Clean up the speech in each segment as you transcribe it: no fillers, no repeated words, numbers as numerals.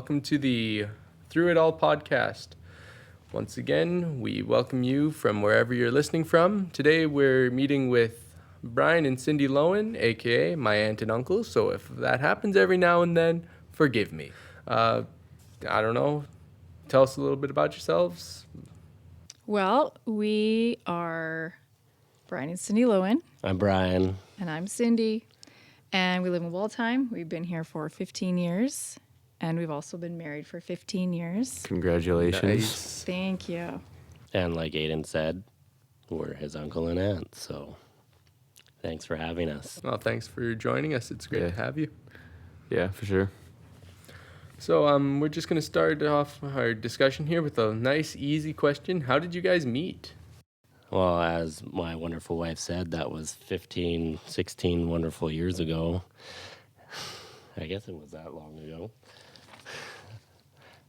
welcome to the Through It All podcast. Once again, we welcome you from wherever you're listening from. Today we're meeting with Bryan and Cindy Loewen, aka my aunt and uncle, so if that happens every now and then, forgive me. I don't know, tell us a little bit about yourselves. Well, we are Bryan and Cindy Loewen. I'm Bryan. And I'm Cindy. And we live in Waltheim. We've been here for 15 years. And we've also been married for 15 years. Congratulations. Nice. Thank you. And like Aiden said, we're his uncle and aunt. So thanks for having us. Well, thanks for joining us. It's great to have you. Yeah, for sure. So we're just going to start off our discussion here with a nice, easy question. How did you guys meet? Well, as my wonderful wife said, that was 15, 16 wonderful years ago. I guess it was that long ago.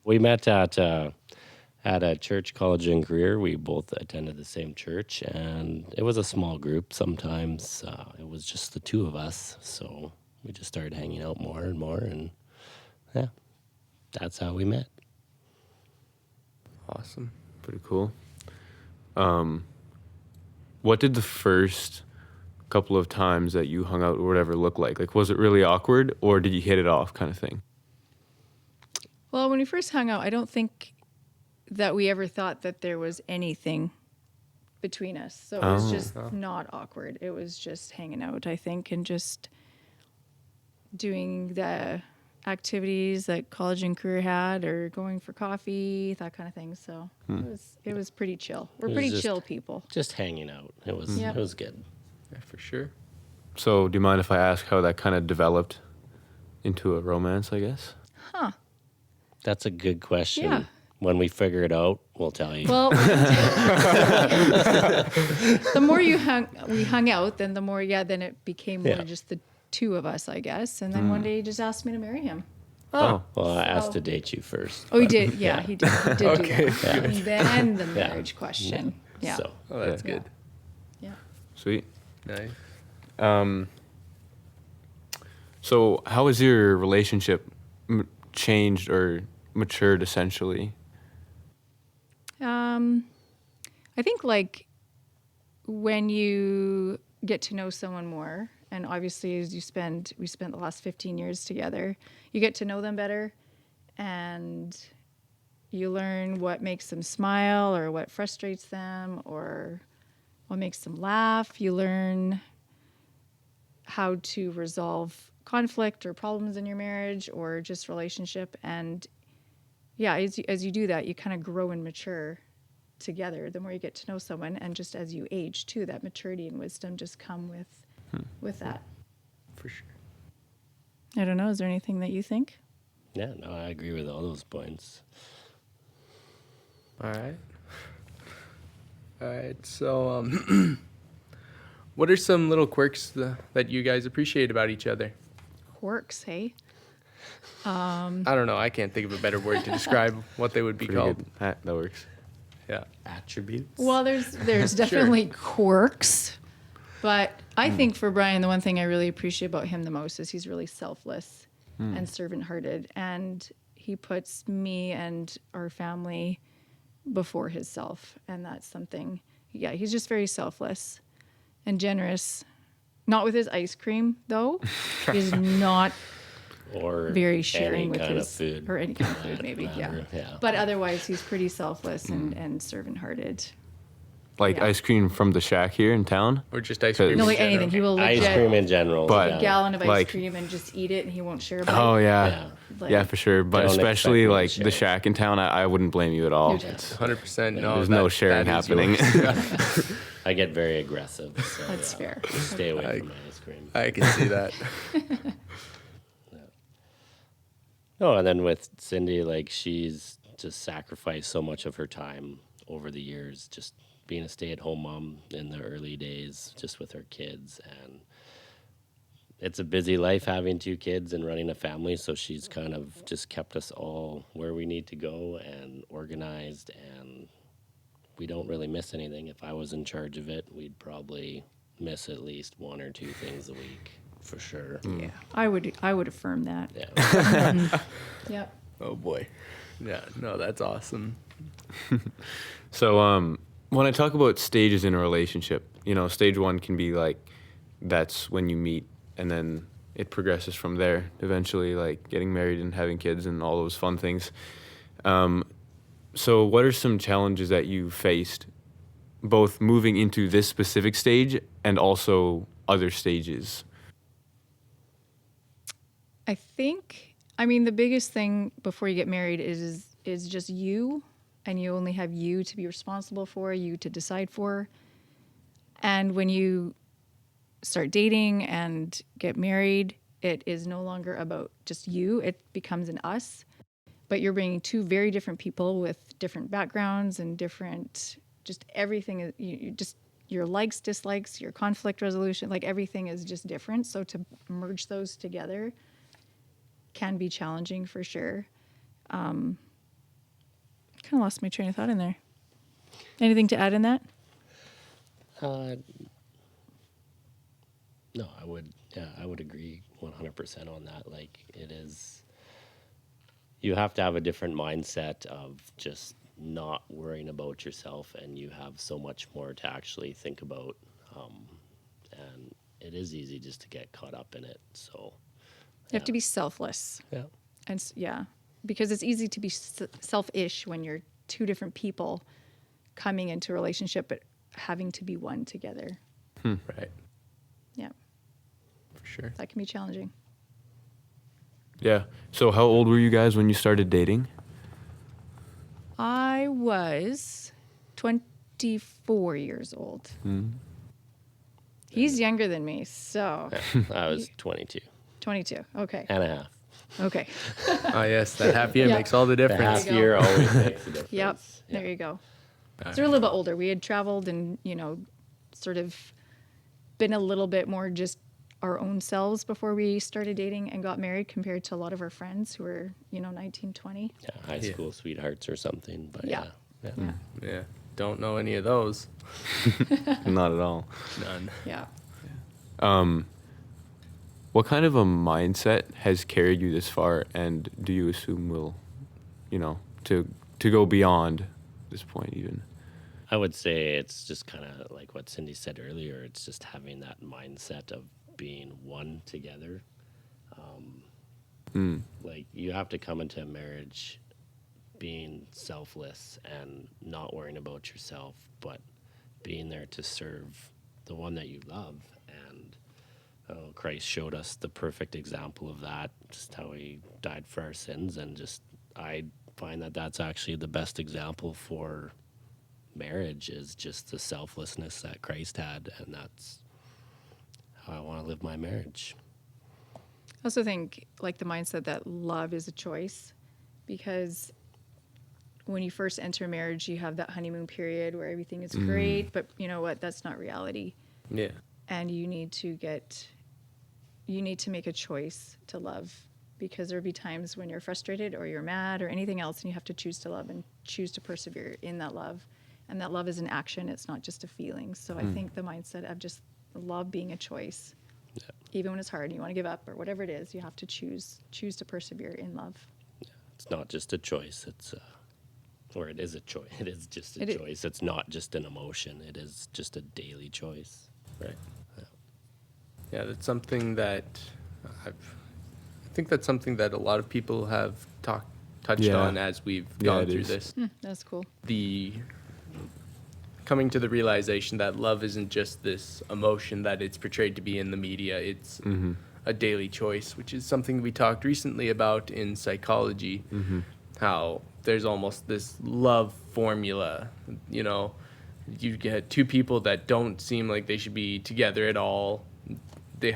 We met at a church, college, and career. We both attended the same church, and it was a small group. Sometimes it was just the two of us, so we just started hanging out more and more, and yeah, that's how we met. Awesome. Pretty cool. What did the first couple of times that you hung out or whatever look like? Like, was it really awkward, or did you hit it off kind of thing? Well, when we first hung out, I don't think that we ever thought that there was anything between us. So it was just not awkward. It was just hanging out, I think, and just doing the activities that college and career had, or going for coffee, that kind of thing. So it was pretty chill. We're pretty chill people. Just hanging out. It was good. Yeah, for sure. So, do you mind if I ask how that kind of developed into a romance, I guess? Huh. That's a good question. Yeah. When we figure it out, we'll tell you. Well, the more we hung out, then the more, then it became more just the two of us, I guess. And then one day he just asked me to marry him. Oh. Well, I asked to date you first. Oh, he did. Yeah, he did. He did Okay. do that. And then the marriage question. Yeah. So, Oh, that's good. Yeah. Sweet. Nice. So, how has your relationship changed or matured, essentially? I think like when you get to know someone more, and obviously as we spent the last 15 years together, you get to know them better, and you learn what makes them smile or what frustrates them or what makes them laugh. You learn how to resolve conflict or problems in your marriage or just relationship. And yeah, as you do that, you kind of grow and mature together the more you get to know someone. And just as you age too, that maturity and wisdom just come with that. For sure. I don't know. Is there anything that you think? yeah, no, I agree with all those points. All right. So, what are some little quirks that you guys appreciate about each other? Quirks, hey? I don't know. I can't think of a better word to describe what they would be Pretty called. good. That works. Yeah. Attributes? Well, there's definitely quirks, but I think for Bryan, the one thing I really appreciate about him the most is he's really selfless and servant-hearted, and he puts me and our family before himself, and that's something. Yeah, he's just very selfless and generous. Not with his ice cream, though. He's not Or very sharing any with kind his of food. or any kind of food, maybe. Yeah. But otherwise, he's pretty selfless and servant-hearted. Like Yeah. ice cream from the shack here in town? Or just ice cream. No, in like general. anything. He will Ice legit cream in general. But- a gallon of ice like- cream and just eat it, and he won't share about Oh, it. yeah. Like, Yeah, for sure. But don't especially expect me to like share the it. shack in town, I wouldn't blame you at all. You're It's, 100%. No, there's no that sharing is happening. yours. I get very aggressive. So That's fair. Stay away from ice cream. I can see that. Oh, and then with Cindy, like she's just sacrificed so much of her time over the years, just being a stay-at-home mom in the early days, just with her kids. And it's a busy life having two kids and running a family, so she's kind of just kept us all where we need to go and organized, and we don't really miss anything. If I was in charge of it, we'd probably miss at least one or two things a week for sure. Yeah, I would affirm that. Yeah. Yep. Oh boy. Yeah, no, that's awesome. So, when I talk about stages in a relationship, stage one can be like that's when you meet, and then it progresses from there. Eventually, like getting married and having kids and all those fun things. So, what are some challenges that you faced, both moving into this specific stage and also other stages? I mean, the biggest thing before you get married is just you, and you only have you to be responsible for, you to decide for. And when you start dating and get married, it is no longer about just you. It becomes an us. But you're bringing two very different people with different backgrounds and different, just everything. Your likes, dislikes, your conflict resolution, like everything is just different. So to merge those together can be challenging for sure. Kind of lost my train of thought in there. Anything to add in that? No, I would agree 100% on that. Like, it is, you have to have a different mindset of just not worrying about yourself, and you have so much more to actually think about. And it is easy just to get caught up in it. So You have to be selfless. yeah. And because it's easy to be selfish when you're two different people coming into a relationship, but having to be one together. Right. Yeah, For sure. that can be challenging. Yeah. So, how old were you guys when you started dating? I was 24 years old. He's younger than me, so I was 22 22. Okay. and a half. Okay. Oh yes, that half year Yeah. makes all the The difference. half you go. year always makes a difference. Yep. Yeah. There you go. So we're a little bit older. We had traveled and, sort of been a little bit more just our own selves before we started dating and got married compared to a lot of our friends who were, 19, 20. Yeah, high school sweethearts or something. But Yeah. yeah. Yeah. Yeah. Don't know any of those. Not at all. None. Yeah. What kind of a mindset has carried you this far, and do you assume will, to go beyond this point even? I would say it's just kind of like what Cindy said earlier. It's just having that mindset of being one together. Like, you have to come into a marriage being selfless and not worrying about yourself, but being there to serve the one that you love. And Christ showed us the perfect example of that, just how he died for our sins. And just, I find that that's actually the best example for marriage, is just the selflessness that Christ had. And that's how I want to live my marriage. I also think, like, the mindset that love is a choice, because when you first enter marriage, you have that honeymoon period where everything is great, but you know what? That's not reality. Yeah. And you need to make a choice to love, because there'll be times when you're frustrated or you're mad or anything else, and you have to choose to love and choose to persevere in that love. And that love is an action. It's not just a feeling. So I think the mindset of just love being a choice, even when it's hard and you want to give up or whatever it is, you have to choose to persevere in love. It's not just a choice. Or it is a choice. It is just a choice. It's not just an emotion. It is just a daily choice. Right. Yeah, that's something that I think that's something that a lot of people have touched on as we've gone through this. That's cool. The coming to the realization that love isn't just this emotion that it's portrayed to be in the media. It's a daily choice, which is something we talked recently about in psychology, how there's almost this love formula. You get two people that don't seem like they should be together at all. They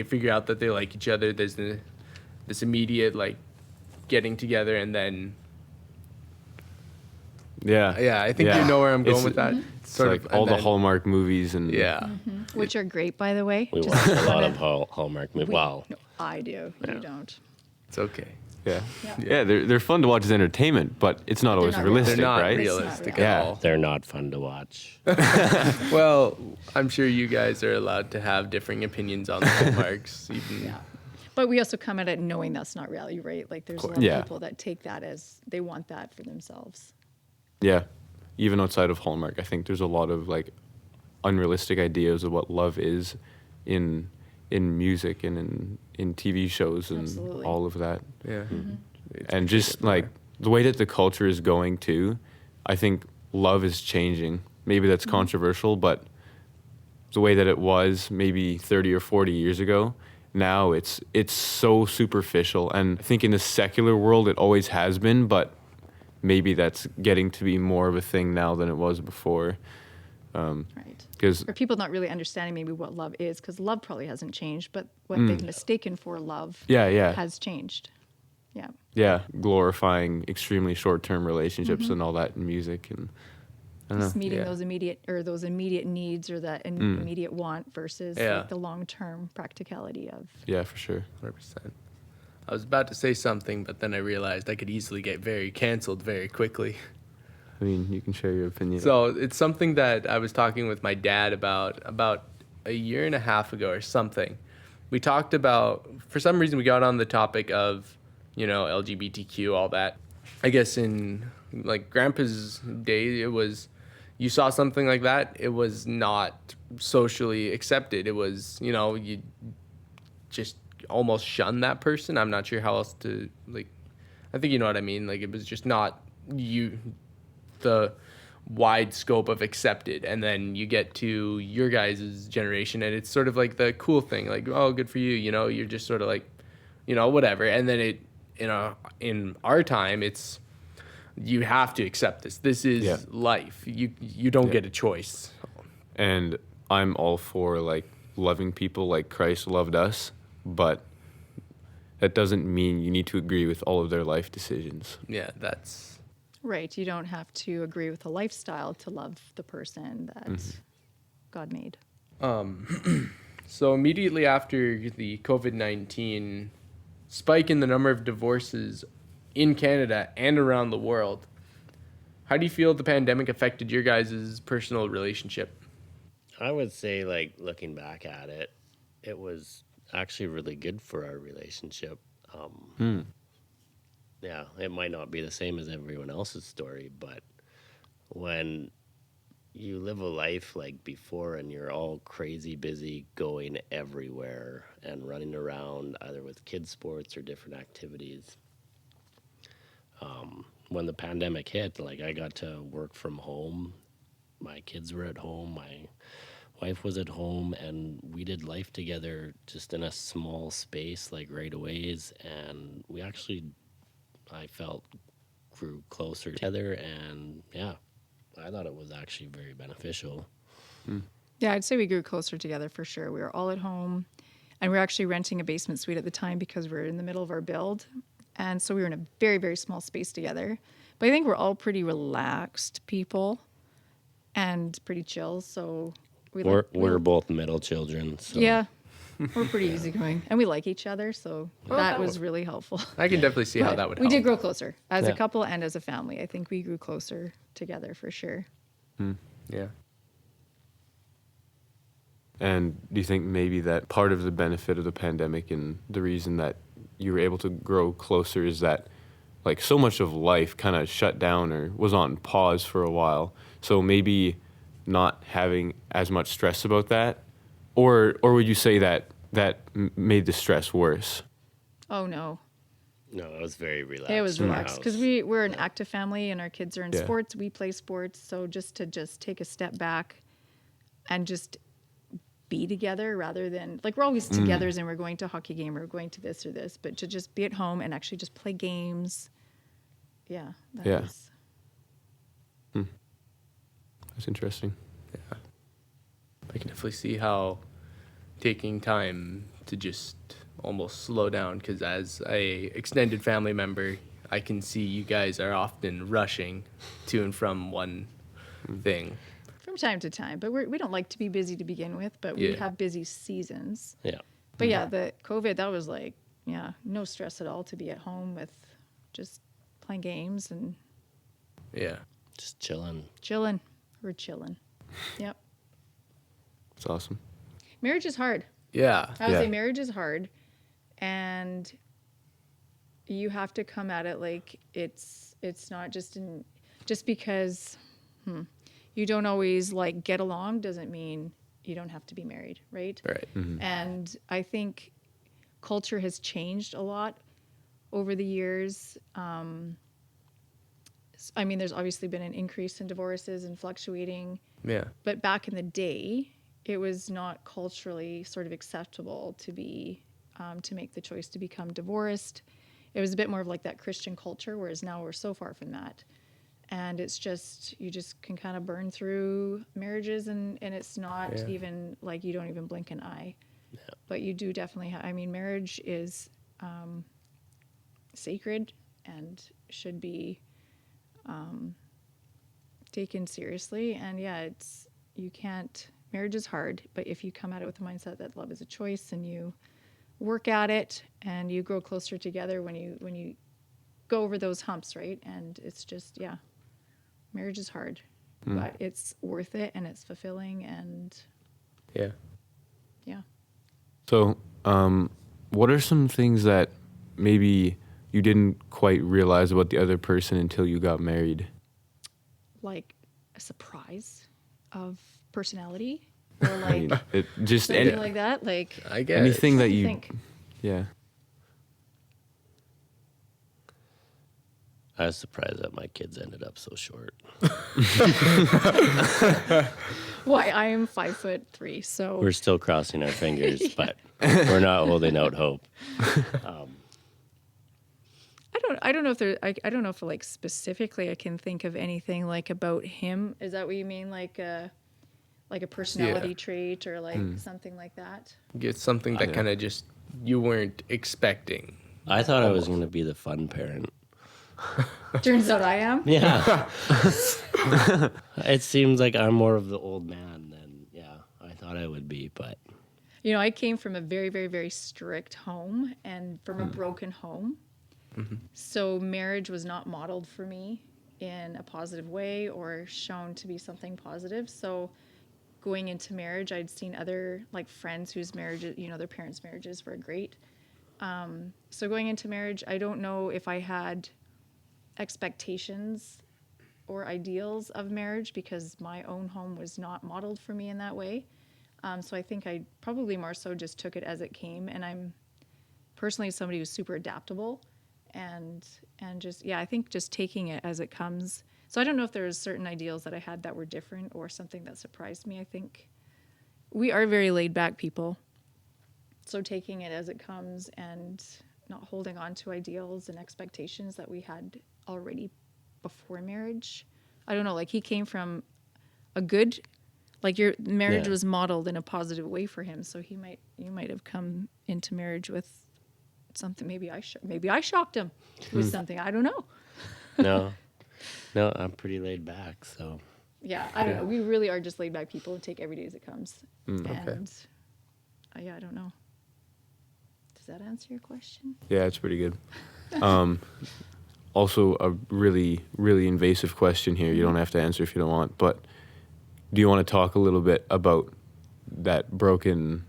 figure out that they like each other. There's this immediate, like, getting together, and then I think you know where I'm going with that. It's like all the Hallmark movies and Which are great, by the way. We Just watch a lot wanna- of Hallmark movies. Wow. No, I do. You don't. it's okay. yeah, they're fun to watch as entertainment, but it's not always not realistic, They're not right? realistic real. at Yeah. all. They're not fun to watch. Well, I'm sure you guys are allowed to have differing opinions on the hallmarks. Even But we also come at it knowing that's not reality, right? Like there's a lot Yeah. of people that take that as they want that for themselves. Yeah. Even outside of Hallmark, I think there's a lot of like unrealistic ideas of what love is in music and in TV shows and Absolutely. all of that. Yeah. And just like the way that the culture is going too, I think love is changing. Maybe that's controversial, but the way that it was maybe 30 or 40 years ago, now it's so superficial. And I think in the secular world it always has been, but maybe that's getting to be more of a thing now than it was before. Right. 'Cause Or people not really understanding maybe what love is, because love probably hasn't changed, but what they've mistaken for love yeah. has changed. Yeah. Yeah, glorifying extremely short-term relationships and all that in music, and I don't Just know. meeting Yeah. those immediate needs or that immediate want versus Yeah. like the long-term practicality of. Yeah, for sure. 100%. I was about to say something, but then I realized I could easily get very canceled very quickly. I mean, you can share your opinion. So it's something that I was talking with my dad about a year and a half ago or something. We talked about, for some reason, we got on the topic of, LGBTQ, all that. I guess in like Grandpa's day, it was, you saw something like that, it was not socially accepted. It was, you just almost shun that person. I'm not sure how else to, like, I think you know what I mean. Like, it was just not the wide scope of accepted, and then you get to your guys' generation and it's sort of like the cool thing, like, oh, good for you, you're just sort of like, whatever. And then it, in our time, it's, you have to accept this is Yeah. life. You don't get a choice. And I'm all for like loving people like Christ loved us, but that doesn't mean you need to agree with all of their life decisions. Yeah, that's Right. You don't have to agree with the lifestyle to love the person that God made. so immediately after the COVID-19 spike in the number of divorces in Canada and around the world, how do you feel the pandemic affected your guys' personal relationship? I would say, like, looking back at it, it was actually really good for our relationship. Yeah, it might not be the same as everyone else's story, but when you live a life like before and you're all crazy busy going everywhere and running around either with kids sports or different activities, when the pandemic hit, like, I got to work from home. My kids were at home, my wife was at home, and we did life together just in a small space, like right aways, and we actually, I felt, grew closer together, and yeah, I thought it was actually very beneficial. Yeah, I'd say we grew closer together for sure. We were all at home, and we were actually renting a basement suite at the time because we were in the middle of our build. And so we were in a very, very small space together. But I think we're all pretty relaxed people and pretty chill. So We're both middle children, so yeah, we're pretty easygoing. And we like each other. So that was really helpful. I can definitely see how But that would we help. did grow closer as a Yeah. couple and as a family. I think we grew closer together for sure. Yeah. And do you think maybe that part of the benefit of the pandemic and the reason that you were able to grow closer is that like so much of life kind of shut down or was on pause for a while, so maybe not having as much stress about that, or would you say that made the stress worse? Oh, no. no, it was very relaxed. It was in the relaxed because house. we're an active family and our kids are in Yeah. sports. We play sports. So just to take a step back and just be together rather than like we're always together and we're going to a hockey game or we're going to this or this, but to just be at home and actually just play games. Yeah. That Yeah. was- That's interesting. I can definitely see how taking time to just almost slow down, because as a extended family member, I can see you guys are often rushing to and from one thing. from time to time, but we don't like to be busy to begin with, but we Yeah. have busy seasons. Yeah. But yeah, the COVID, that was like, no stress at all to be at home with just playing games and Yeah. Just chilling. chilling. We're chilling. Yep. It's awesome. Marriage is hard. Yeah. I would Yeah. say marriage is hard. and you have to come at it like it's not just because you don't always like get along doesn't mean you don't have to be married, right? Right. And I think culture has changed a lot over the years. I mean, there's obviously been an increase in divorces and fluctuating, Yeah. but back in the day, it was not culturally sort of acceptable to be to make the choice to become divorced. It was a bit more of like that Christian culture, whereas now we're so far from that. And it's just, you just can kind of burn through marriages, and it's not even like you don't even blink an eye. Yeah. But you do definitely, I mean, marriage is sacred and should be taken seriously. And yeah, marriage is hard, but if you come at it with the mindset that love is a choice and you work at it and you grow closer together when you go over those humps, right? And it's just, marriage is hard, but it's worth it and it's fulfilling, and Yeah. yeah. So, what are some things that maybe you didn't quite realize about the other person until you got married? Like a surprise of personality, or I like mean, just something like that. Like, I guess. anything what that do you you, think? yeah. I was surprised that my kids ended up so short. Why, I am 5'3", so We're still crossing our fingers, but we're not holding out hope. I don't know if there, I don't know if like specifically I can think of anything like about him. Is that what you mean? Like a personality trait or like something like that? Get something that kind of just you weren't expecting. I thought I was going to be the fun parent. Turns out I am. Yeah. It seems like I'm more of the old man than, I thought I would be, but. You know, I came from a very, very, very strict home and from a broken home. So marriage was not modeled for me in a positive way or shown to be something positive. So going into marriage, I'd seen other like friends whose marriages, their parents' marriages were great. So going into marriage, I don't know if I had expectations or ideals of marriage because my own home was not modeled for me in that way. So I think I probably more so just took it as it came. And I'm personally somebody who's super adaptable and just, I think just taking it as it comes. So I don't know if there was certain ideals that I had that were different or something that surprised me. I think we are very laid back people. So taking it as it comes and not holding on to ideals and expectations that we had already before marriage. I don't know, like he came from a good, like your marriage was modeled in a positive way for him. So you might have come into marriage with something. Maybe I shocked him with something. I don't know. No, I'm pretty laid back, so. Yeah, I don't know. We really are just laid back people and take every day as it comes. Okay. And I don't know. Does that answer your question? Yeah, it's pretty good. Also, a really, really invasive question here. You don't have to answer if you don't want, but do you want to talk a little bit about that broken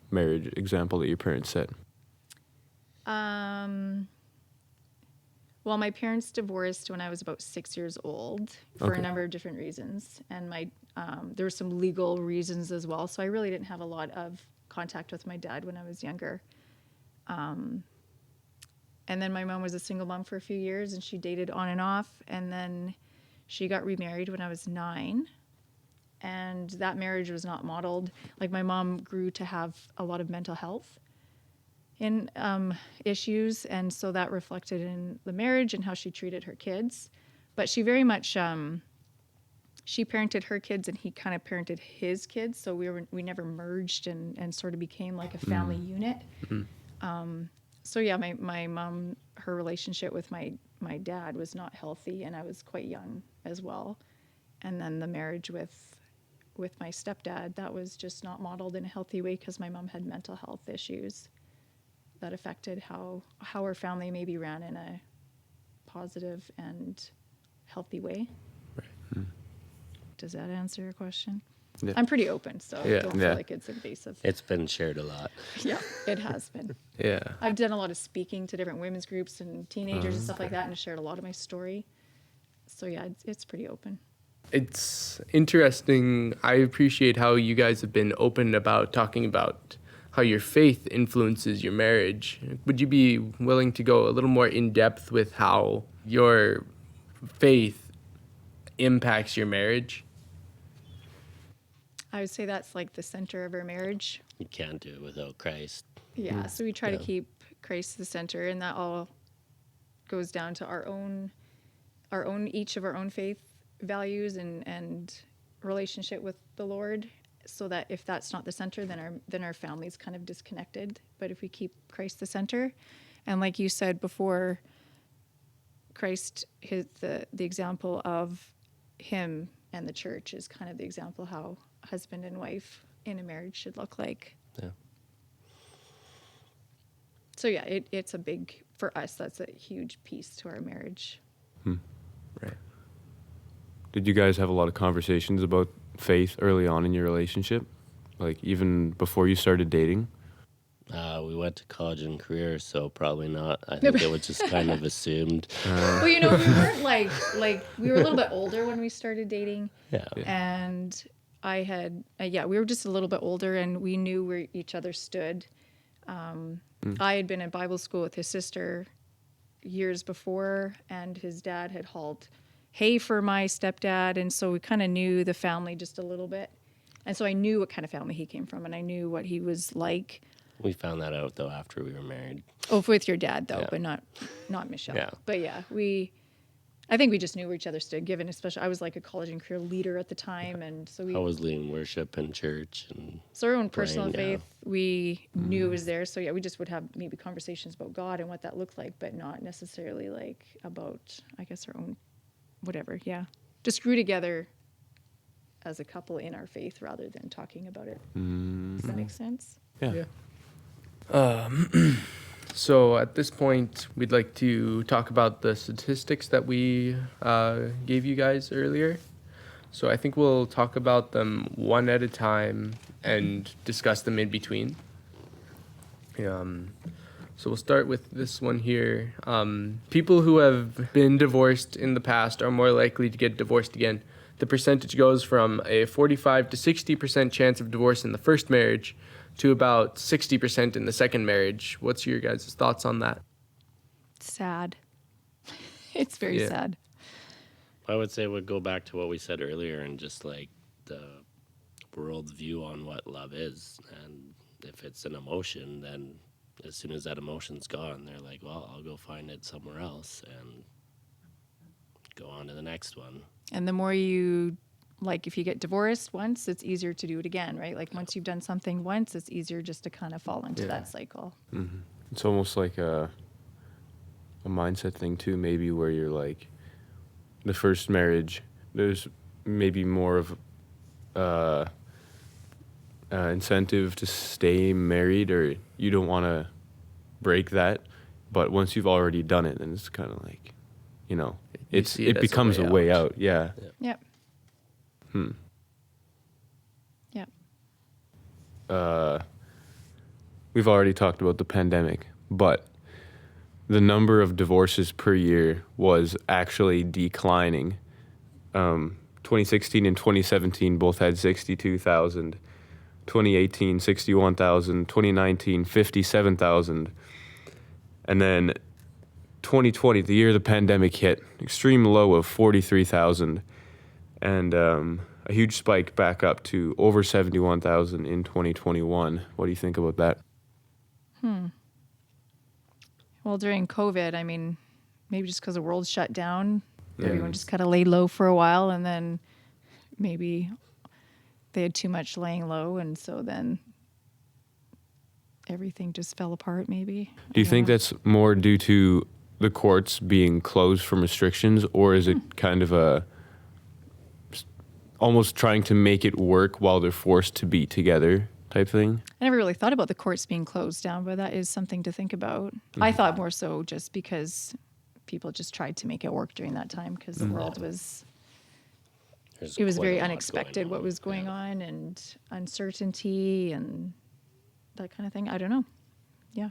marriage example that your parents set? Well, my parents divorced when I was about 6 years old for a number of different reasons. And there were some legal reasons as well. So I really didn't have a lot of contact with my dad when I was younger. And then my mom was a single mom for a few years and she dated on and off. And then she got remarried when I was 9. And that marriage was not modeled. Like my mom grew to have a lot of mental health issues, and so that reflected in the marriage and how she treated her kids. But she very much she parented her kids and he kind of parented his kids, so we never merged and sort of became like a family unit. So yeah, my mom, her relationship with my dad was not healthy, and I was quite young as well. And then the marriage with my stepdad, that was just not modeled in a healthy way because my mom had mental health issues that affected how our family maybe ran in a positive and healthy way. Right. Does that answer your question? Yeah. I'm pretty open, so Yeah. don't Yeah. feel like it's invasive. It's been shared a lot. Yeah, it has been. Yeah. I've done a lot of speaking to different women's groups and teenagers and stuff like that, and shared a lot of my story. So yeah, it's pretty open. It's interesting. I appreciate how you guys have been open about talking about how your faith influences your marriage. Would you be willing to go a little more in depth with how your faith impacts your marriage? I would say that's like the center of our marriage. You can't do it without Christ. Yeah, so we try to Yeah. keep Christ the center, and that all goes down to our own each of our own faith values and relationship with the Lord. So that if that's not the center, then our family's kind of disconnected. But if we keep Christ the center, and like you said before, Christ, the example of him and the church is kind of the example how husband and wife in a marriage should look like. Yeah. So yeah, it's a big, for us, that's a huge piece to our marriage. Right. Did you guys have a lot of conversations about faith early on in your relationship? Like even before you started dating? We went to college and career, so probably not. I think it was just kind of assumed. Well, we weren't like we were a little bit older when we started dating, Yeah. and I had we were just a little bit older, and we knew where each other stood. I had been in Bible school with his sister years before, and his dad had hauled hay for my stepdad, and so we kind of knew the family just a little bit, and so I knew what kind of family he came from, and I knew what he was like. We found that out, though, after we were married. Oh, with your dad though, Yeah. but not Michelle. Yeah. But yeah, I think we just knew where each other stood. Given, especially, I was like a college and career leader at the time, and so I was leading worship in church. And so our own personal praying, yeah. faith, we knew it was there. So yeah, we just would have maybe conversations about God and what that looked like, but not necessarily like about, I guess, our own whatever. Yeah, just grew together as a couple in our faith rather than talking about it. Does that make sense? Yeah. So at this point, we'd like to talk about the statistics that we gave you guys earlier. So I think we'll talk about them one at a time and discuss them in between. So we'll start with this one here. People who have been divorced in the past are more likely to get divorced again. The percentage goes from a 45 to 60% chance of divorce in the first marriage to about 60% in the second marriage. What's your guys' thoughts on that? Sad. It's very Yeah. sad. I would say it would go back to what we said earlier and just like the world's view on what love is. And if it's an emotion, then as soon as that emotion's gone, they're like, well, I'll go find it somewhere else and go on to the next one. And the more you, like, if you get divorced once, it's easier to do it again, right? Like, once you've done something once, it's easier just to kind of fall into that cycle. It's almost like a mindset thing too, maybe, where you're like, the first marriage, there's maybe more of incentive to stay married, or you don't want to break that. But once you've already done it, then it's kind of like, see it it as a becomes way a way out. out. Yeah. Yep. Yep. We've already talked about the pandemic, but the number of divorces per year was actually declining. 2016 and 2017 both had 62,000. 2018, 61,000. 2019, 57,000. And then 2020, the year the pandemic hit, extreme low of 43,000. And a huge spike back up to over 71,000 in 2021. What do you think about that? Well, during COVID, I mean, maybe just because the world shut down, everyone just kind of laid low for a while, and then maybe they had too much laying low, and so then everything just fell apart, maybe. Do you think that's more due to the courts being closed from restrictions, or is it kind of almost trying to make it work while they're forced to be together type thing? I never really thought about the courts being closed down, but that is something to think about. I thought more so just because people just tried to make it work during that time because the world was There's it was quite very a lot going unexpected what on. was going Yeah. on, and uncertainty and that kind of thing. I don't know. Yeah.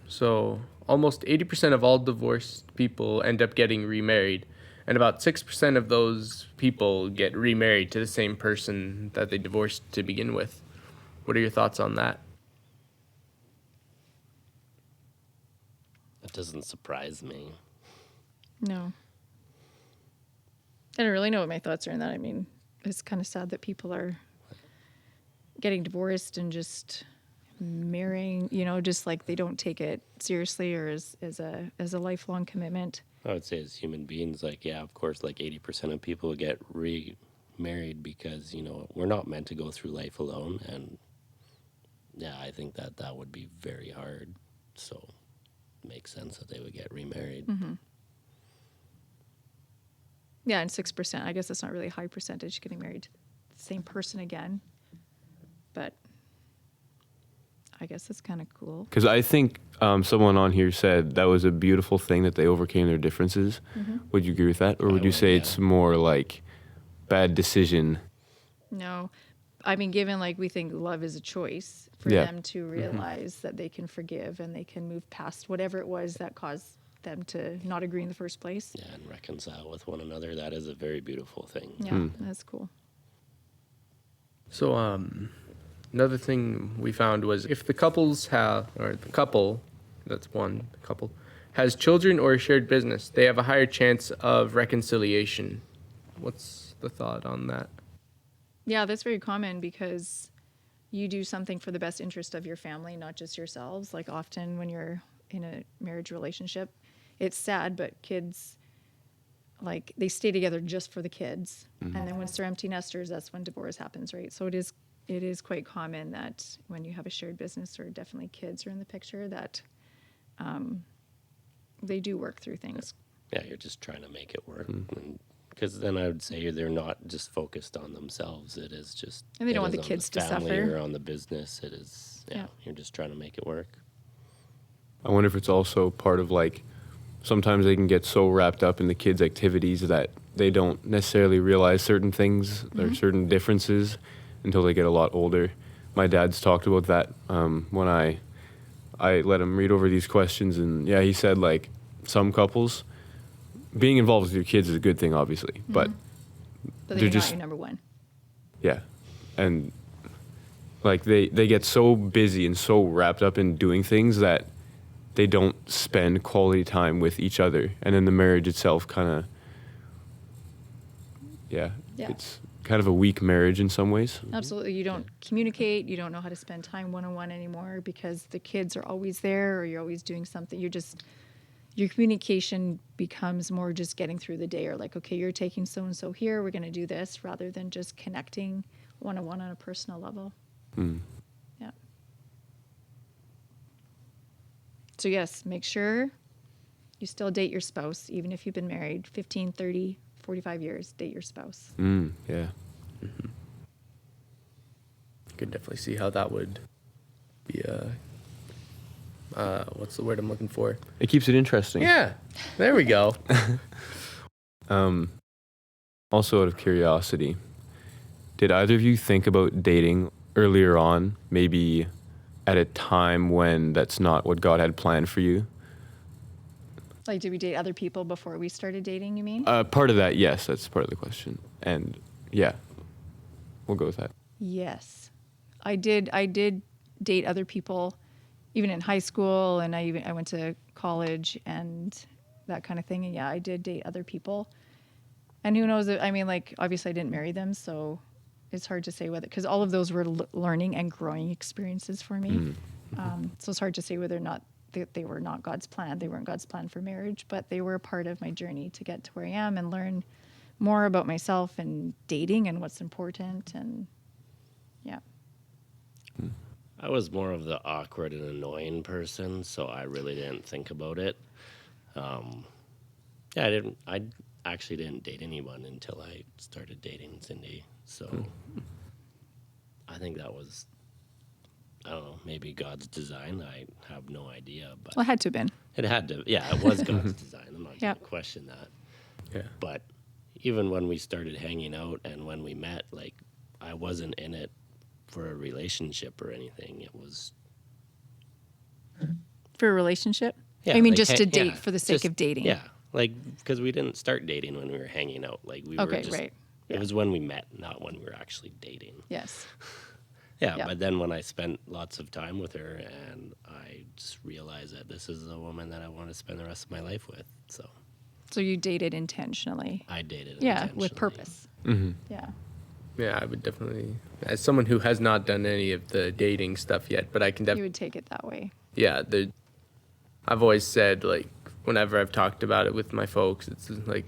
So almost 80% of all divorced people end up getting remarried, and about 6% of those people get remarried to the same person that they divorced to begin with. What are your thoughts on that? That doesn't surprise me. No. I don't really know what my thoughts are on that. I mean, it's kind of sad that people are getting divorced and just marrying, just like they don't take it seriously or as a lifelong commitment. I would say as human beings, like, yeah, of course, like 80% of people get remarried because, we're not meant to go through life alone. And yeah, I think that would be very hard. So it makes sense that they would get remarried. Yeah, and 6%. I guess that's not really a high percentage getting married to the same person again. But I guess it's kind of cool. Because I think someone on here said that was a beautiful thing that they overcame their differences. Would you agree with that? Or would you would, say yeah. it's more like bad decision? No. I mean, given like we think love is a choice, for Yeah. them to realize that they can forgive and they can move past whatever it was that caused them to not agree in the first place. Yeah, and reconcile with one another. That is a very beautiful thing. Yeah, that's cool. So another thing we found was if the couple, that's one couple, has children or a shared business, they have a higher chance of reconciliation. What's the thought on that? Yeah, that's very common because you do something for the best interest of your family, not just yourselves. Like often when you're in a marriage relationship, it's sad, but kids, like they stay together just for the kids. And then once they're empty nesters, that's when divorce happens, right? So it is quite common that when you have a shared business or definitely kids are in the picture that they do work through things. Yeah, you're just trying to make it work. Because then I would say they're not just focused on themselves. It is just... And they don't want it the is on kids to family suffer. or on the business. It is, Yeah. You're just trying to make it work. I wonder if it's also part of like, sometimes they can get so wrapped up in the kids' activities that they don't necessarily realize certain things or certain differences until they get a lot older. My dad's talked about that when I let him read over these questions, and yeah, he said like some couples, being involved with your kids is a good thing, obviously, but But they're they're just not your number one. yeah, and like they get so busy and so wrapped up in doing things that they don't spend quality time with each other, and then the marriage itself kind of Yeah. it's kind of a weak marriage in some ways. Absolutely. You don't communicate. You don't know how to spend time one-on-one anymore because the kids are always there or you're always doing something. Your communication becomes more just getting through the day or like, okay, you're taking so-and-so here. We're going to do this rather than just connecting one-on-one on a personal level. Yeah. So yes, make sure you still date your spouse, even if you've been married 15, 30, 45 years, date your spouse. Yeah. I could definitely see how that would be what's the word I'm looking for? It keeps it interesting. Yeah, there we go. Also, out of curiosity, did either of you think about dating earlier on, maybe at a time when that's not what God had planned for you? Like, did we date other people before we started dating, you mean? Part of that, yes, that's part of the question. And yeah, we'll go with that. Yes. I did date other people even in high school, and I went to college and that kind of thing. And yeah, I did date other people. And who knows, I mean, like, obviously I didn't marry them, so it's hard to say whether, because all of those were learning and growing experiences for me. So it's hard to say whether or not they were not God's plan. They weren't God's plan for marriage, but they were a part of my journey to get to where I am and learn more about myself and dating and what's important. And yeah. I was more of the awkward and annoying person, so I really didn't think about it. I actually didn't date anyone until I started dating Cindy. So I think that was, I don't know, maybe God's design. I have no idea, but Well, it had to have been. it had to. Yeah, it was God's design. I'm not going Yep. to question that. Yeah. But even when we started hanging out and when we met, like, I wasn't in it for a relationship or anything. It was, For a relationship? yeah. I mean, like, just to yeah, date for the sake just- of dating. Yeah, like, because we didn't start dating when we were hanging out. Like, we were Okay, just, right. it was when we met, not when we were actually dating. Yes. Yeah, Yeah. but then when I spent lots of time with her, and I just realized that this is a woman that I want to spend the rest of my life with. So So you dated intentionally. I dated Yeah, intentionally. with purpose. Mm-hmm. Yeah. Yeah, I would definitely, as someone who has not done any of the dating stuff yet, but I can You definitely, would take it that way. yeah, I've always said, like, whenever I've talked about it with my folks, it's like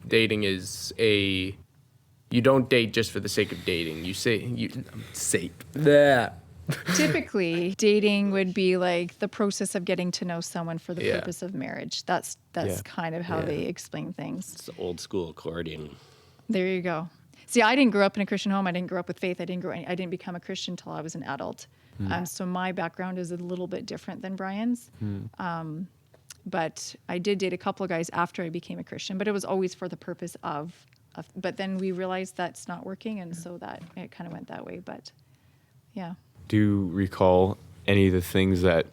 dating is you don't date just for the sake of dating. Yeah. Typically, dating would be like the process of getting to know someone for the Yeah. purpose of marriage. That's Yeah. kind of how Yeah. they explain things. It's old school courting. There you go. See, I didn't grow up in a Christian home. I didn't grow up with faith. I didn't become a Christian until I was an adult. So my background is a little bit different than Brian's. But I did date a couple of guys after I became a Christian, but it was always for the purpose of but then we realized that's not working, and so that it kind of went that way. But yeah. Do you recall any of the things that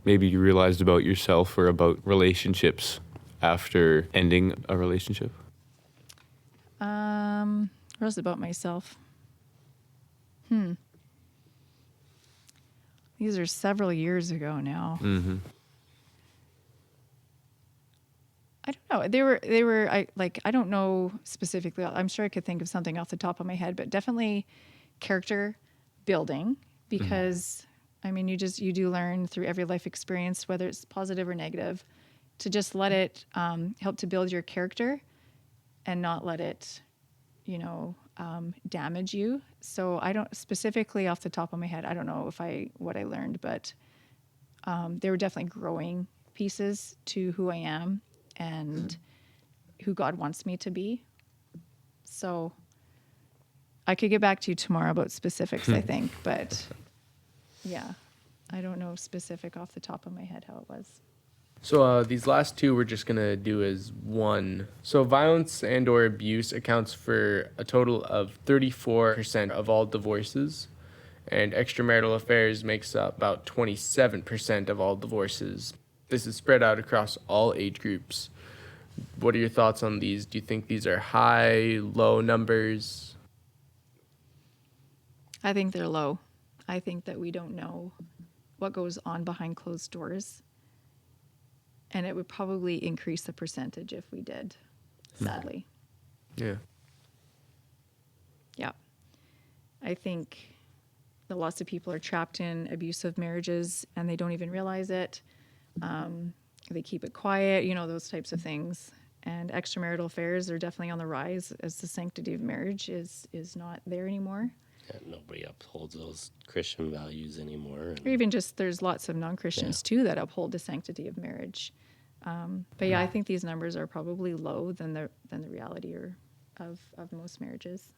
maybe you realized about yourself or about relationships after ending a relationship? What else about myself? These are several years ago now. Mm-hmm. I don't know. I don't know specifically. I'm sure I could think of something off the top of my head, but definitely character building, because I mean, you do learn through every life experience, whether it's positive or negative, to just let it help to build your character and not let it, damage you. So I don't specifically off the top of my head, I don't know what I learned, but they were definitely growing pieces to who I am and who God wants me to be. So I could get back to you tomorrow about specifics, I think, but yeah, I don't know specific off the top of my head how it was. So these last two we're just going to do as one. So violence and or abuse accounts for a total of 34% of all divorces, and extramarital affairs makes up about 27% of all divorces. This is spread out across all age groups. What are your thoughts on these? Do you think these are high, low numbers? I think they're low. I think that we don't know what goes on behind closed doors. And it would probably increase the percentage if we did, sadly. Yeah. Yeah. I think that lots of people are trapped in abusive marriages and they don't even realize it. They keep it quiet, those types of things. And extramarital affairs are definitely on the rise as the sanctity of marriage is not there anymore. Yeah, nobody upholds those Christian values anymore. Or even just there's lots of non-Christians too that uphold the sanctity of marriage. But yeah, I think these numbers are probably low than the reality of most marriages.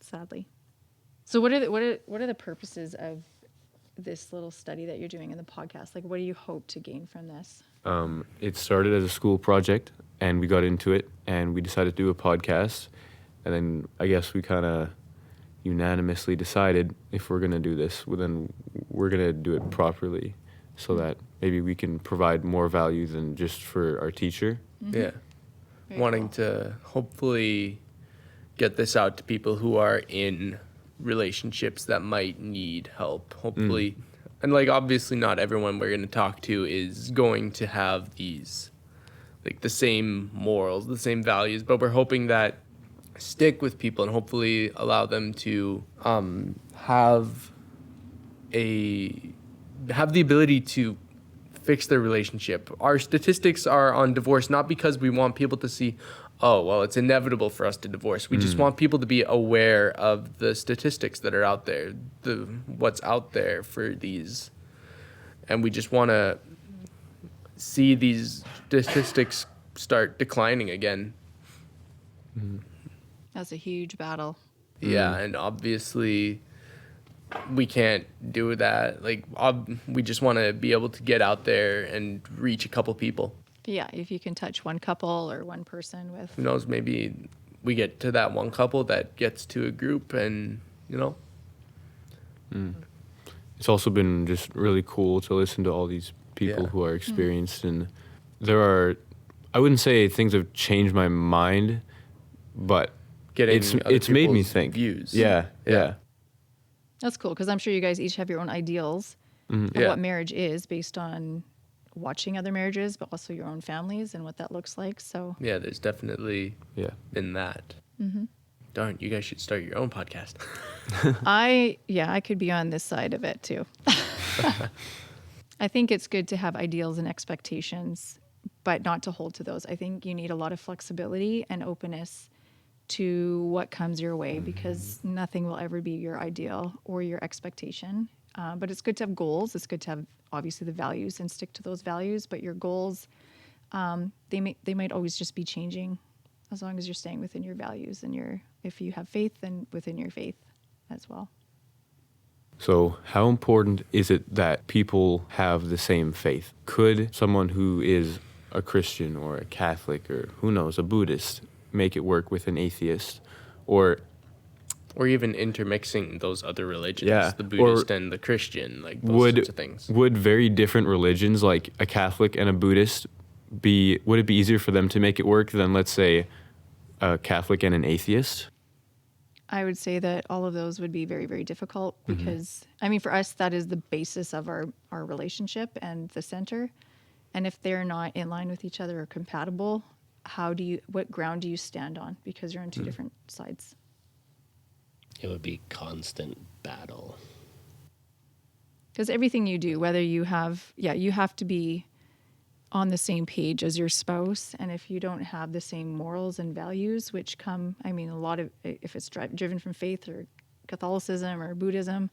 Sadly. So what are the purposes of this little study that you're doing in the podcast? Like, what do you hope to gain from this? It started as a school project, and we got into it, and we decided to do a podcast. And then I guess we kind of unanimously decided if we're going to do this, well, then we're going to do it properly so that maybe we can provide more value than just for our teacher. Yeah. Very Wanting cool. to hopefully get this out to people who are in relationships that might need help, hopefully. And like, obviously not everyone we're going to talk to is going to have these, like, the same morals, the same values, but we're hoping that stick with people and hopefully allow them to have the ability to fix their relationship. Our statistics are on divorce not because we want people to see, oh, well, it's inevitable for us to divorce. We just want people to be aware of the statistics that are out there, what's out there for these. And we just want to see these statistics start declining again. That's a huge battle. Yeah, and obviously we can't do that. Like, we just want to be able to get out there and reach a couple people. But yeah, if you can touch one couple or one person Who with, knows? Maybe we get to that one couple that gets to a group, and It's also been just really cool to listen to all these people Yeah. who are experienced, and there are, I wouldn't say things have changed my mind, but getting it's made me people's think. views. Yeah. that's cool because I'm sure you guys each have your own ideals of Yeah. what marriage is based on watching other marriages, but also your own families and what that looks like. So Yeah, there's definitely Yeah. been that. Darn, you guys should start your own podcast. I could be on this side of it too. I think it's good to have ideals and expectations, but not to hold to those. I think you need a lot of flexibility and openness to what comes your way because nothing will ever be your ideal or your expectation. But it's good to have goals. It's good to have obviously the values and stick to those values. But your goals, they might always just be changing, as long as you're staying within your values and if you have faith, then within your faith as well. So, how important is it that people have the same faith? Could someone who is a Christian or a Catholic or who knows, a Buddhist, make it work with an atheist? Or Or even intermixing those other religions, Yeah, the or Buddhist and the Christian, like those sorts of things. would very different religions, like a Catholic and a Buddhist, would it be easier for them to make it work than, let's say, a Catholic and an atheist? I would say that all of those would be very, very difficult because, I mean, for us, that is the basis of our relationship and the center. And if they're not in line with each other or compatible, what ground do you stand on? Because you're on two different sides. It would be constant battle. Because everything you do, whether you have to be on the same page as your spouse. And if you don't have the same morals and values, which come, I mean, a lot of, if it's driven from faith or Catholicism or Buddhism,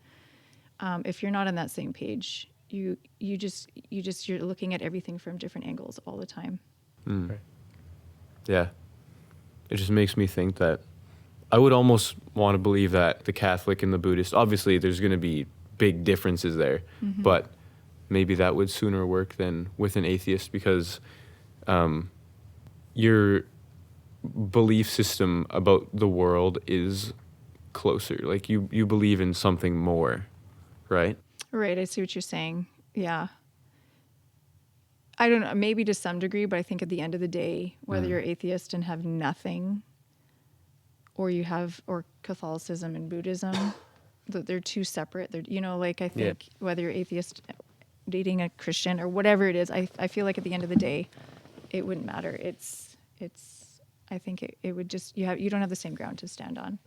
if you're not on that same page, you're looking at everything from different angles all the time. Right. Yeah. It just makes me think that I would almost want to believe that the Catholic and the Buddhist, obviously there's going to be big differences there, but maybe that would sooner work than with an atheist because your belief system about the world is closer. Like you believe in something more, right? Right. I see what you're saying. Yeah. I don't know, maybe to some degree, but I think at the end of the day, whether you're atheist and have nothing or Catholicism and Buddhism, that they're two separate. I think whether you're atheist dating a Christian or whatever it is, I feel like at the end of the day, it wouldn't matter. I think it would just, you don't have the same ground to stand on.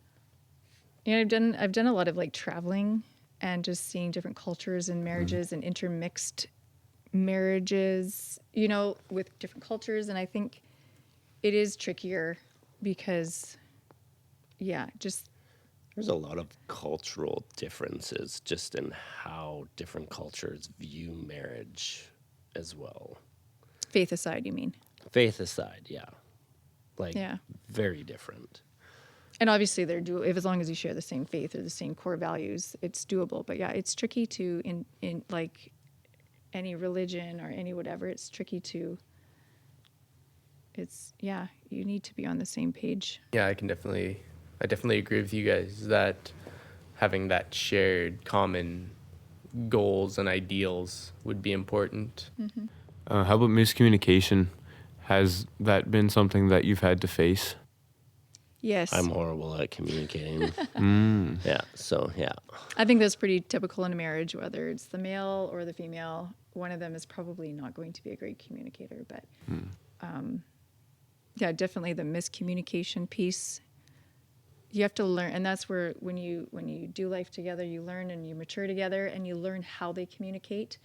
I've done a lot of like traveling and just seeing different cultures and marriages and intermixed marriages, with different cultures. And I think it is trickier because, There's a lot of cultural differences just in how different cultures view marriage as well. faith aside, you mean? Faith aside, yeah. Yeah. Very different. And obviously they're if as long as you share the same faith or the same core values, it's doable. But yeah, it's tricky to in like any religion or any whatever, it's tricky to you need to be on the same page. Yeah, I definitely agree with you guys that having that shared common goals and ideals would be important. How about miscommunication? Has that been something that you've had to face? Yes. I'm horrible at communicating. Yeah, so yeah. I think that's pretty typical in a marriage, whether it's the male or the female. One of them is probably not going to be a great communicator, but definitely the miscommunication piece. You have to learn, and that's where when you do life together, you learn and you mature together, and you learn how they communicate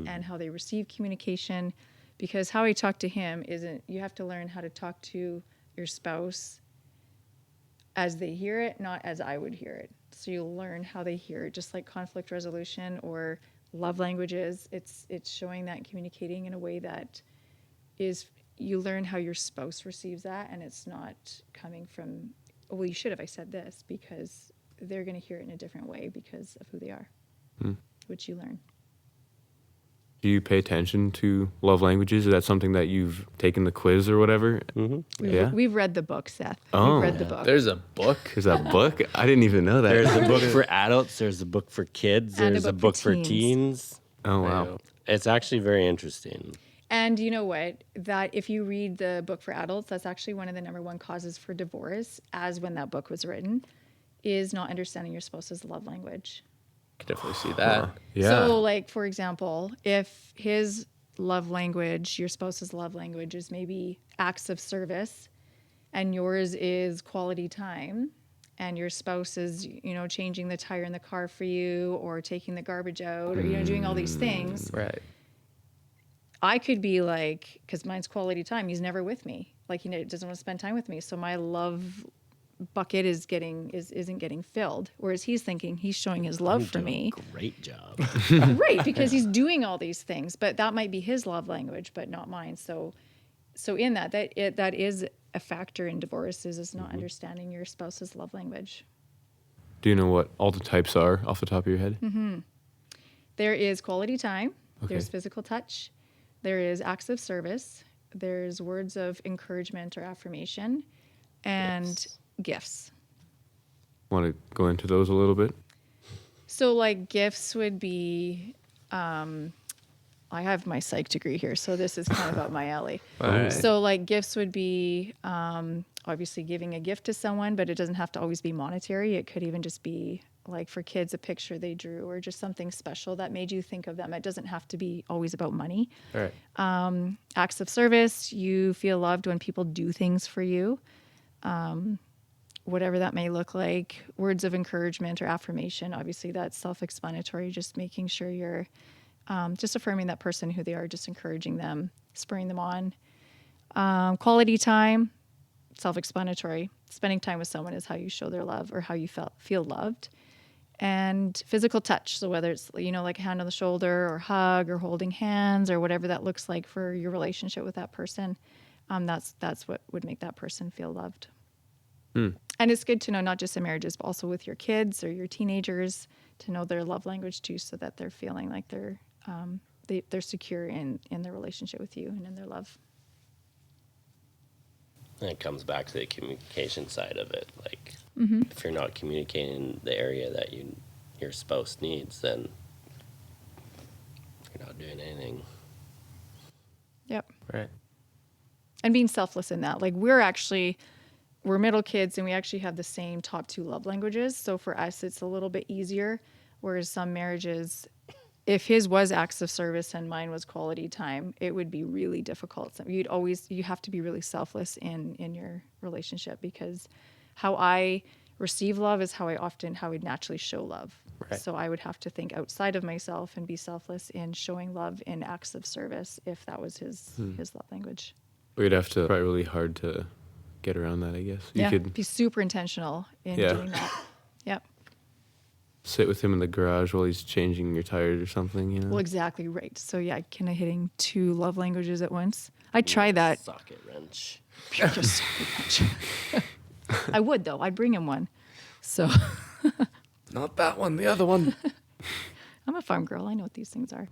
and how they receive communication. Because how I talk to him you have to learn how to talk to your spouse as they hear it, not as I would hear it. So you'll learn how they hear it, just like conflict resolution or love languages. It's showing that and communicating in a way that is, you learn how your spouse receives that, and it's not coming from, well, you should have, I said this, because they're going to hear it in a different way because of who they are, which you learn. Do you pay attention to love languages? Is that something that you've taken the quiz or whatever? Yeah. We've read the book, Seth. Oh. We've read the book. There's a book. Is that book? I didn't even know that. There's a book for adults. There's a book for kids. And a There's a book book for for teens. Oh, wow. It's actually very interesting. And you know what? That if you read the book for adults, that's actually one of the number one causes for divorce, as when that book was written, is not understanding your spouse's love language. I can definitely see that. Yeah. So, like, for example, if his love language, your spouse's love language is maybe acts of service, and yours is quality time, and your spouse is, changing the tire in the car for you, or taking the garbage out, or, doing all these things. Right. I could be like, because mine's quality time. He's never with me. Like, he doesn't want to spend time with me. So my love bucket isn't getting filled. Whereas he's thinking he's showing his love for me. Great job. Right, because he's doing all these things, but that might be his love language, but not mine. So in that is a factor in divorce, is not understanding your spouse's love language. Do you know what all the types are off the top of your head? There is quality time. Okay. There's physical touch. There is acts of service. There's words of encouragement or affirmation, and gifts. Want to go into those a little bit? So, like, gifts would be, I have my psych degree here, so this is kind of up my alley. Right. So, like, gifts would be obviously giving a gift to someone, but it doesn't have to always be monetary. It could even just be, like, for kids, a picture they drew, or just something special that made you think of them. It doesn't have to be always about money. All right. Acts of service, you feel loved when people do things for you. Whatever that may look like. Words of encouragement or affirmation, obviously that's self-explanatory, just making sure you're just affirming that person, who they are, just encouraging them, spurring them on. Quality time, self-explanatory. Spending time with someone is how you show their love, or how you feel loved. And physical touch, so whether it's, like a hand on the shoulder, or hug, or holding hands, or whatever that looks like for your relationship with that person, that's what would make that person feel loved. And it's good to know, not just in marriages, but also with your kids or your teenagers, to know their love language too, so that they're feeling like they're secure in their relationship with you and in their love. And it comes back to the communication side of it. Like, Mm-hmm. if you're not communicating the area that your spouse needs, then you're not doing anything. Yep. Right. And being selfless in that. Like, we're middle kids, and we actually have the same top two love languages. So for us, it's a little bit easier. Whereas some marriages, if his was acts of service and mine was quality time, it would be really difficult. So you have to be really selfless in your relationship, because how I receive love is how I naturally show love. Right. So I would have to think outside of myself and be selfless in showing love in acts of service, if that was his love language. We'd have to try really hard to get around that, I guess. You could be super intentional in doing that. Yep. sit with him in the garage while he's changing your tires or something, Well, exactly right. So yeah, kind of hitting two love languages at once. I tried that. Socket wrench. Just so much. I would, though. I'd bring him one. So Not that one, the other one. I'm a farm girl. I know what these things are.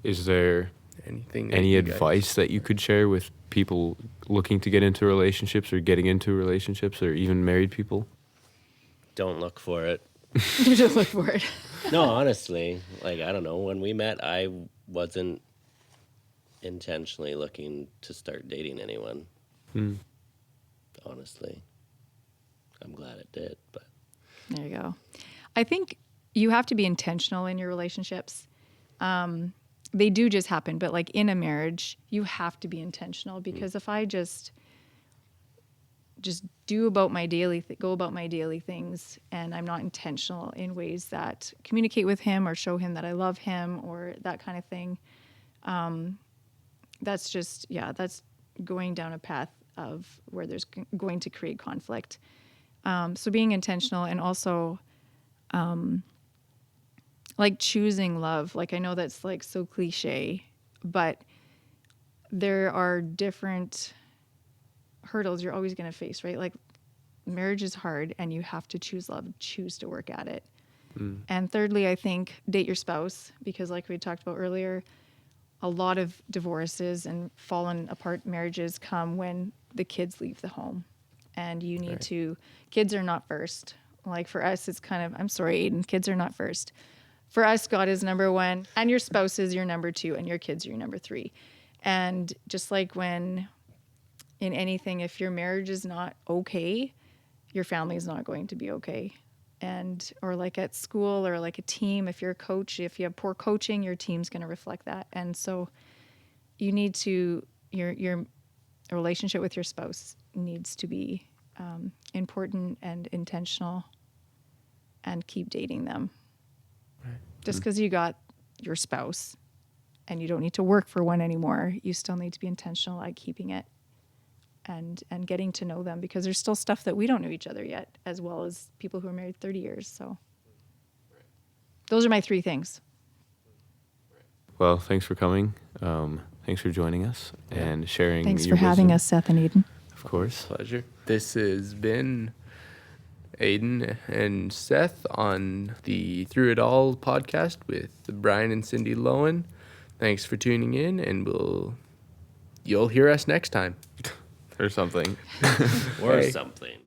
Is there Anything? any you guys- advice that you could share with people looking to get into relationships, or getting into relationships, or even married people? Don't look for it. Just look for it. No, honestly, like, I don't know. When we met, I wasn't intentionally looking to start dating anyone. Honestly. I'm glad it did, but There you go. I think you have to be intentional in your relationships. They do just happen, but like in a marriage, you have to be intentional, because if I just go about my daily things, and I'm not intentional in ways that communicate with him or show him that I love him or that kind of thing, that's going down a path of where there's going to create conflict. So being intentional, and also like choosing love. Like, I know that's like so cliche, but there are different hurdles you're always going to face, right? Like, marriage is hard, and you have to choose love, choose to work at it. And thirdly, I think date your spouse, because like we talked about earlier, a lot of divorces and fallen apart marriages come when the kids leave the home, and you need to. Kids are not first. Like for us, it's kind of. I'm sorry, Aiden. Kids are not first. For us, God is number one, and your spouse is your number two, and your kids are your number three. And just like when in anything, if your marriage is not okay, your family is not going to be okay. And or like at school or like a team, if you're a coach, if you have poor coaching, your team's going to reflect that. And so you need to your relationship with your spouse needs to be important and intentional, and keep dating them. Right. Just because you got your spouse and you don't need to work for one anymore, you still need to be intentional at keeping it and getting to know them, because there's still stuff that we don't know each other yet, as well as people who are married 30 years. So those are my 3 things. Well, thanks for coming. Thanks for joining us and sharing. Thanks your for having wisdom. us, Seth and Aiden. Of course. Pleasure. This has been Aiden and Seth on the Through It All podcast with Bryan and Cindy Loewen. Thanks for tuning in, and you'll hear us next time. Or something. Or something.